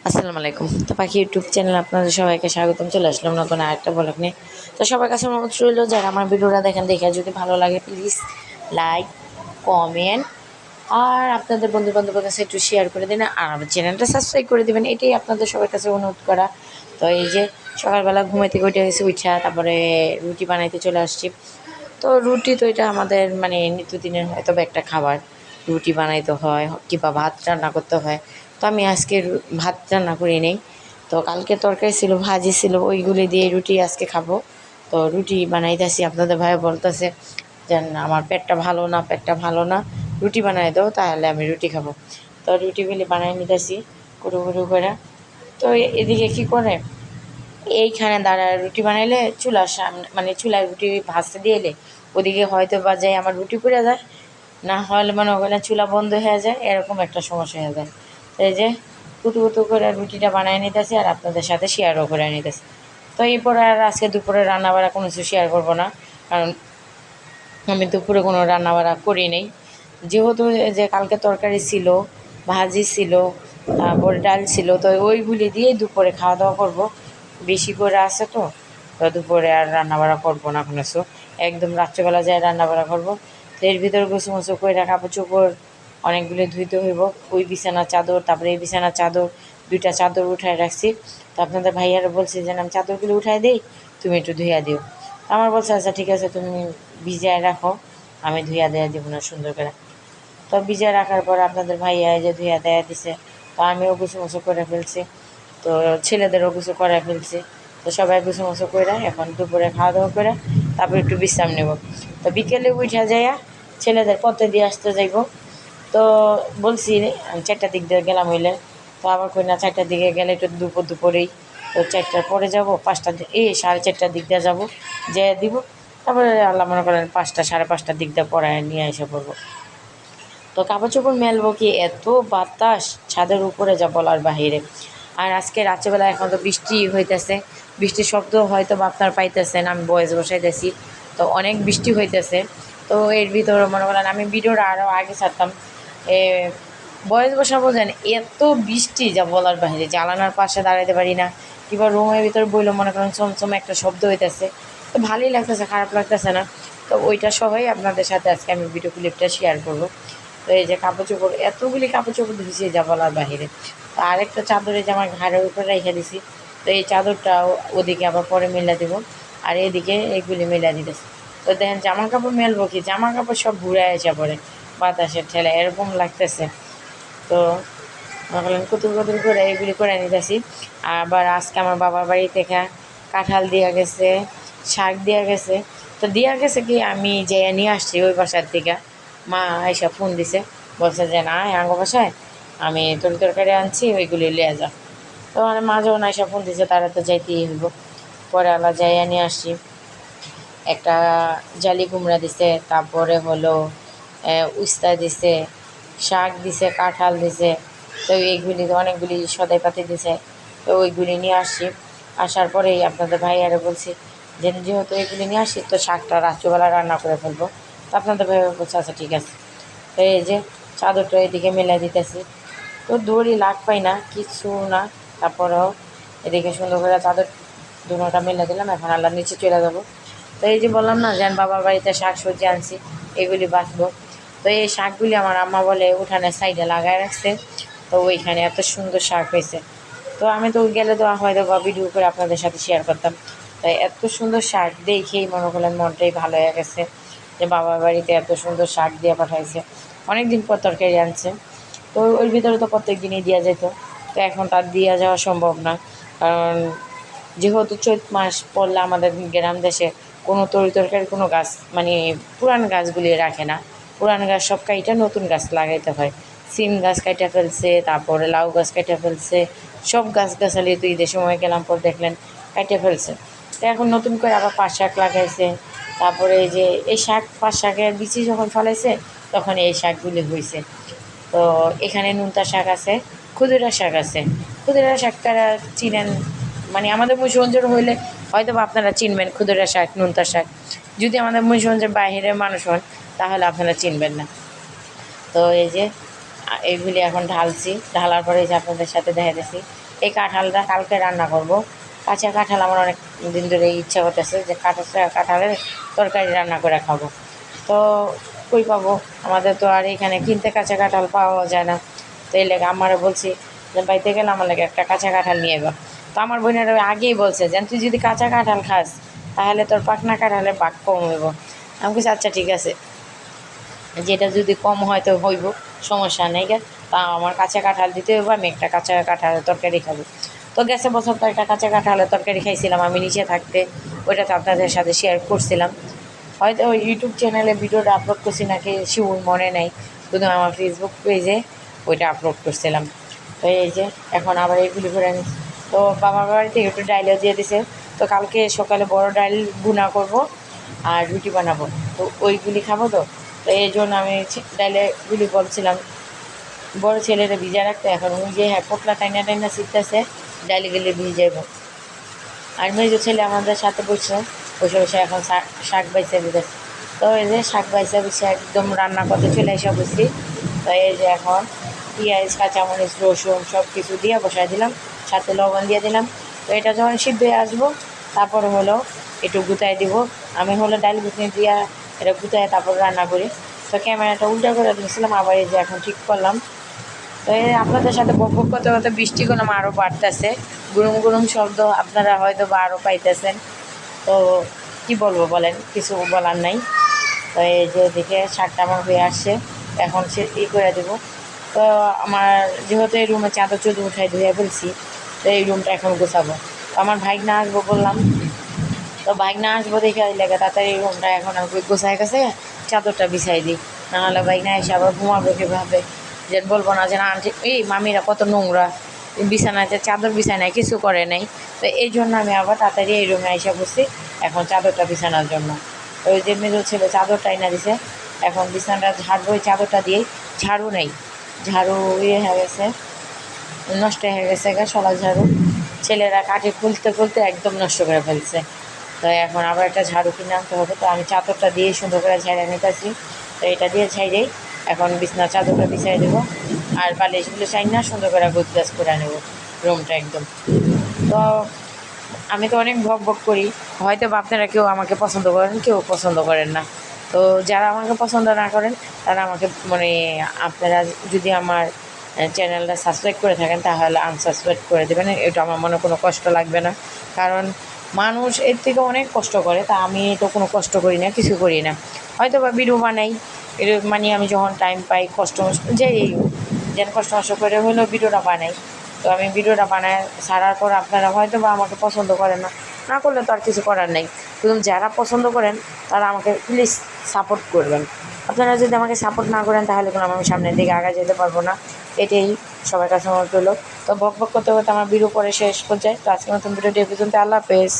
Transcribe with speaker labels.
Speaker 1: আসসালামু আলাইকুম। তো পাখি ইউটিউব চ্যানেলে আপনাদের সবাইকে স্বাগতম। চলে আসলাম নতুন আরেকটা ব্লগ নিয়ে। তো সবার কাছে অনুরোধ রইল, যারা আমার ভিডিওটা দেখেন, দেখে যদি ভালো লাগে প্লিজ লাইক, কমেন্ট আর আপনাদের বন্ধু-বান্ধবের কাছে একটু শেয়ার করে দিন। আর আমার চ্যানেলটা সাবস্ক্রাইব করে দেবেন। এটাই আপনাদের সবার কাছে অনুরোধ করা। তো এই যে সকালবেলা ঘুমাই থেকে উঠে গেছি, উঠা তারপরে রুটি বানাইতে চলে আসছি। তো রুটি তো এটা আমাদের মানে নিত্যদিনের হয়তো বা একটা খাবার। রুটি বানাইতে হয় কিংবা ভাত রান্না করতে হয়। তো আমি আজকে ভাত রান্না করি নেই। তো কালকে তরকারি ছিল, ভাজি ছিল, ওইগুলি দিয়ে রুটি আজকে খাবো। তো রুটি বানাইতেছি, আপনাদের ভাই বলতেছে যে আমার পেটটা ভালো না, রুটি বানাই দাও তাহলে আমি রুটি খাবো। তো রুটিগুলি বানাই নিতেছি কুটু কুটু করে। তো এদিকে কি করে, এইখানে দাঁড়ায় রুটি বানাইলে চুলার সামনে মানে চুলায় রুটি ভাজতে দিয়ে এলে ওদিকে হয়তো বা যায় আমার রুটি পুড়ে যায়, না হলে মনে করেন চুলা বন্ধ হয়ে যায়, এরকম একটা সমস্যা হয়ে যায়। তো এই যে কুতু কুতু করে রুটিটা বানিয়ে নিতেছি আর আপনাদের সাথে শেয়ারও করে নিতেছি। তো এরপরে আর আজকে দুপুরে রান্নাবাড়া কোনো কিছু শেয়ার করবো না, কারণ আমি দুপুরে কোনো রান্নাবাড়া করি নেই। যেহেতু যে কালকে তরকারি ছিল, ভাজি ছিল, তারপর ডাল ছিল, তো ওইগুলি দিয়েই দুপুরে খাওয়া দাওয়া করবো। বেশি করে আছে তো, তো দুপুরে আর রান্নাবাড়া করবো না কোনো কিছু। একদম রাত্রেবেলা যায় রান্নাবাড়া করবো। তো এর ভিতরে গুছু মুছু করে কাপড় চোপড় অনেকগুলো ধুইতে হইব। ওই বিছানার চাদর, তারপরে এই বিছানার চাদর, দুইটা চাদর উঠায় রাখছি। তো আপনাদের ভাইয়ারা বলছে যে আমি চাদরগুলো উঠায় দিই, তুমি একটু ধুইয়া দিও। আমার বলছে আচ্ছা ঠিক আছে, তুমি ভিজায় রাখো, আমি ধুইয়া দেয়া দিব না সুন্দর করে। তো ভিজায় রাখার পর আপনাদের ভাইয়া এই যে ধুইয়া দেয়া দিছে। তো আমিও গুছু মুছু করে ফেলছি, তো ছেলেদেরও গুছু করে ফেলছি। তো সবাই গুছু মুছু করে এখন দুপুরে খাওয়া দাওয়া করে তারপর একটু বিশ্রাম নেব। তো বিকেলে উঠা যাইয়া ছেলেদের পথে দিয়ে আসতে যাইব। তো বলছি আমি 4টার দিক দিয়ে গেলাম হইলে, তো আবার কই না 4টার দিকে গেলে একটু দুপুরেই, তো 4টার পরে যাবো, 5টার 4:30টার দিক দিয়ে যাবো, যেয়ে দিব। তারপরে আল্লাহ মনে করেন 5টা 5:30টার দিক দিয়ে পড়ায় নিয়ে এসে পড়বো। তো কাপড় চোপড় মেলবো কি, এত বাতাস ছাদের উপরে যা বলার বাহিরে। আর আজকে রাত্রেবেলা এখন তো বৃষ্টি হইতেছে, বৃষ্টির শব্দ হয়তো বা আপনার পাইতেছেন, আমি বয়েস বসাইতেছি, তো অনেক বৃষ্টি হইতেছে। তো এর ভিতরে মনে করেন আমি ভিডিওটা আরও আগে ছাড়তাম, এ বয়েস বসাবো যেন এত বৃষ্টি যা বলার বাহিরে, জানালার পাশে দাঁড়াইতে পারি না, কিংবা রুমের ভিতরে বইলে মনে করেন চমচম একটা শব্দ হইতেছে। তো ভালোই লাগতেছে, খারাপ লাগতেছে না। তো ওইটা সবাই আপনাদের সাথে আজকে আমি ভিডিও ক্লিপটা শেয়ার করবো। তো এই যে কাপড় চোপড়, এতগুলি কাপড় চোপড় ধুয়েছি যা বলার বাহিরে। তো আরেকটা চাদরে যে আমার ঘাড়ের উপরে রেখে দিছি, তো এই চাদরটাও ওদিকে আবার পরে মেলা দিব, আর এদিকে এইগুলি মেলা দিতেছি। তো দেখেন জামা কাপড় মেলবো কি, জামা কাপড় সব ঘুরে এসে পড়ে বাতাসের ঠেলে, এরকম লাগতেছে। তো বললাম কুতুর কুতুর করে এইগুলি করে নিতেছি। আবার আজকে আমার বাবার বাড়ি থেকে কাঁঠাল দিয়া গেছে, শাক দিয়া গেছে। তো দিয়া গেছে কি আমি যে নিয়ে আসছি ওই বাসার থেকে, মা এসে ফোন দিছে, বলছে যে না আঙ্গ বাসায় আমি তরকারি আনছি, ওইগুলি লিয়ে যা। তো মানে মা যখন এসে ফোন দিছে তারা তো যাইতেই হইব। পরে আবার যাইয়া নিয়ে আসছি, একটা জালি কুমড়া দিছে, তারপরে হলো উস্তা দিছে, শাক দিছে, কাঁঠাল দিছে। তো এইগুলি অনেকগুলি সদাই পাতি দিছে। তো ওইগুলি নিয়ে আসছি, আসার পরেই আপনাদের ভাইয়ারে বলছি যে যেহেতু এগুলি নিয়ে আসি তো শাকটা রাত্রিবেলা রান্না করে ফেলবো। তো আপনাদের ভাইয়া বলছে আচ্ছা ঠিক আছে। তো এই যে চাদরটা এদিকে মেলে দিতেছি, তো দড়ি লাগ পাই না কিছু না, তারপরেও এদিকে সুন্দর করে চাদর দুটোটা মেলে দিলাম। এখন আল্লাহ নিচে চলে যাবো। তো এই যে বললাম না যে আমি বাবার বাড়িতে শাক সবজি আনছি, এগুলি বাঁচবো। তো এই শাকগুলি আমার আম্মা বলে উঠানের সাইডে লাগায় রাখছে, তো ওইখানে এত সুন্দর শাক হয়েছে। তো আমি তো গেলে তো হয়তো বা ভিডিও করে আপনাদের সাথে শেয়ার করতাম। তাই এত সুন্দর শাক দেখেই মনে করলেন মনটাই ভালো হয়ে গেছে যে বাবার বাড়িতে এত সুন্দর শাক দিয়ে পাঠাইছে। অনেক দিন পর তরকারি আনছে, তো ওর ভিতরে তো প্রত্যেক দিনই দেওয়া যেত। তো এখন তার দেওয়া যাওয়া সম্ভব না, কারণ যেহেতু চৈত মাস পড়লে আমাদের গ্রাম দেশে কোনো তরকারির কোনো গাছ মানে পুরান গাছগুলি রাখে না। পুরান গাছ সব কাইটা নতুন গাছ লাগাইতে হয়। সিম গাছ কাইটা ফেলছে, তারপরে লাউ গাছ কাইটা ফেলছে, সব গাছগাছালি তো ঈদের সময় গেলাম পর দেখলেন কাইটে ফেলছে। তো এখন নতুন করে আবার পাট শাক লাগাইছে। তারপরে এই যে এই শাক, পাট শাকের বিচি যখন ফলাইছে তখন এই শাকগুলি হয়েছে। তো এখানে নোনতা শাক আছে, ক্ষুদিরা শাক আছে। ক্ষুদিরা শাকটা চিনেন, মানে আমাদের মুন্সিগঞ্জের হইলে হয়তো বা আপনারা চিনবেন ক্ষুদিরা শাক, নোনতা শাক। যদি আমাদের মুন্সিগঞ্জের বাইরের মানুষ হন তাহলে আপনারা চিনবেন না। তো এই যে এইগুলি এখন ঢালছি, ঢালার পরে এই যে আপনাদের সাথে দেখা দিয়েছি এই কাঁঠালটা কালকে রান্না করব। কাঁচা কাঁঠাল আমার অনেক দিন ধরে ইচ্ছা করতেছে যে কাঁঠালের তরকারি রান্না করে খাবো। তো কই পাবো, আমাদের তো আর এখানে কিনতে কাঁচা কাঁঠাল পাওয়া যায় না। তো এই লেগে আমারও বলছি যে বাইতে গেলে আমার লাগে একটা কাঁচা কাঁঠাল নিয়ে যাবো। তো আমার বোনেরা আগেই বলছে যে তুই যদি কাঁচা কাঁঠাল খাস তাহলে তোর পাকনা কাঁঠালের ভাগ কম হইব। আমি বলছি আচ্ছা ঠিক আছে, যেটা যদি কম হয় তো হইব, সমস্যা নেই গে। তা আমার কাঁচা কাঁঠাল দিতে হইব, আমি একটা কাঁচা কাঁঠালের তরকারি খাবো। তো গেছে বছর তো একটা কাঁচা কাঁঠালের তরকারি খাইছিলাম আমি নিচে থাকতে, ওইটা তো আপনাদের সাথে শেয়ার করছিলাম। হয়তো ওই ইউটিউব চ্যানেলে ভিডিওটা আপলোড করছি নাকি শিউর মনে নেই, শুধু আমার ফেসবুক পেজে ওইটা আপলোড করছিলাম। তো এই যে এখন আবার এইগুলি করে আনি। তো বাবার বাড়ি থেকে একটু ডাইলও দিয়ে দিছে। তো কালকে সকালে বড় ডাইল ভুনা করব আর রুটি বানাবো, তো ওইগুলি খাবো। তো তো এই জন্য আমি ডাইলেগুলি বলছিলাম বড় ছেলেরা ভিজা রাখতে, এখন ওই যে হ্যাঁ পোটলা টাইনা টাইনা শিখতেছে, ডাইলে গেলে ভিজে যাবো। আর মেজো ছেলে আমাদের সাথে বসে বসে বসে এখন শাক বাইসা দিতেছে। তো এই যে শাক বাইসা বসে একদম রান্না করতে চলে এসে বসছি। তো এই যে এখন পেঁয়াজ কাঁচামরিচ রসুন সব কিছু দিয়ে বসাই দিলাম, সাথে লবণ দিয়ে দিলাম। তো এটা যখন সিদ্ধ হয়ে আসবো তারপরে হলো একটু গুতাই দিব। আমি হলো ডাল গুঁথনি দিয়া এটা গুতায় তারপর রান্না করি। তো ক্যামেরাটা উল্টা করে দিয়েছিলাম, আবার এই যে এখন ঠিক করলাম। তো এই আপনাদের সাথে বক বক করতে করতে বৃষ্টিগুলো আরও বাড়তেছে, গুরুম গুরুম শব্দ আপনারা হয়তো বা আরও পাইতেছেন। তো কি বলবো বলেন, কিছু বলার নাই। তো এই যে দেখে শাকটা আমার হয়ে আসছে, এখন সে করে দেবো। তো আমার যেহেতু এই রুমে চাদর চুদর উঠাই ধুয়ে ফেলছি, তো এই রুমটা এখন গোছাবো। তো আমার ভাই না আসবো বললাম, তো বাইক না আসবো দেখে লেগে তাড়াতাড়ি রুমটা এখন আমি গোছায় গেছে, চাদরটা বিছাই দিই। নাহলে বাইক না এসে আবার ঘুমাবো কীভাবে, যে বলবো না যে না আন্টি এই মামিরা কত নোংরা, বিছানাতে চাদর বিছায় নাই, কিছু করে নাই। তো এই জন্য আমি আবার তাড়াতাড়ি এই রুমে এসে বসছি এখন চাদরটা বিছানোর জন্য। তো ওই যে মেজো ছেলে চাদরটা এনে দিছে, এখন বিছানাটা ঝাড়বো। ওই চাদরটা দিয়ে ঝাড়ু নেই, ঝাড়ু ইয়ে হয়ে গেছে, নষ্ট হয়ে গেছে শলা ঝাড়ু, ছেলেরা কাঠে খুলতে খুলতে একদম নষ্ট করে ফেলছে। তো এখন আবার একটা ঝাড়ু কিনে আনতে হবে। তো আমি চাদরটা দিয়ে সুন্দর করে ঝাড়ে নিতেছি। তো এটা দিয়ে ঝাইরেই এখন বিছনা চাদরটা বিছাই দেবো, আর বালিশগুলো চাই না সুন্দর করে গোছগাছ করে নেব রুমটা একদম। তো আমি তো অনেক ভক ভক করি, হয়তো বা আপনারা কেউ আমাকে পছন্দ করেন, কেউ পছন্দ করেন না। তো যারা আমাকে পছন্দ না করেন তারা আমাকে মানে আপনারা যদি আমার চ্যানেলটা সাবস্ক্রাইব করে থাকেন তাহলে আনসাবস্ক্রাইব করে দেবেন, এটা আমার মনে কোনো কষ্ট লাগবে না। কারণ মানুষ এর থেকে অনেক কষ্ট করে, তা আমি তো কোনো কষ্ট করি না, কিছু করি না। হয়তো বা ভিডিও বানাই, মানে আমি যখন টাইম পাই কষ্ট যে যেন কষ্ট মষ্ট করে হলেও ভিডিওটা বানাই। তো আমি ভিডিওটা বানায় ছাড়ার পর আপনারা হয়তো বা আমাকে পছন্দ করেন না, না করলে তো আর কিছু করার নেই। কিন্তু যারা পছন্দ করেন তারা আমাকে প্লিজ সাপোর্ট করবেন। আপনারা যদি আমাকে সাপোর্ট না করেন তাহলে কোনো আমি সামনের দিকে আগে যেতে পারবো না, এটাই সবার কাছে অনুরোধ রইল। তো বক বক করতে করতে আমার ভিডিও পরে শেষ পর্যায়ে। তো আজকে নতুন ভিডিওটি এ পর্যন্ত, আল্লাহ হাফেজ।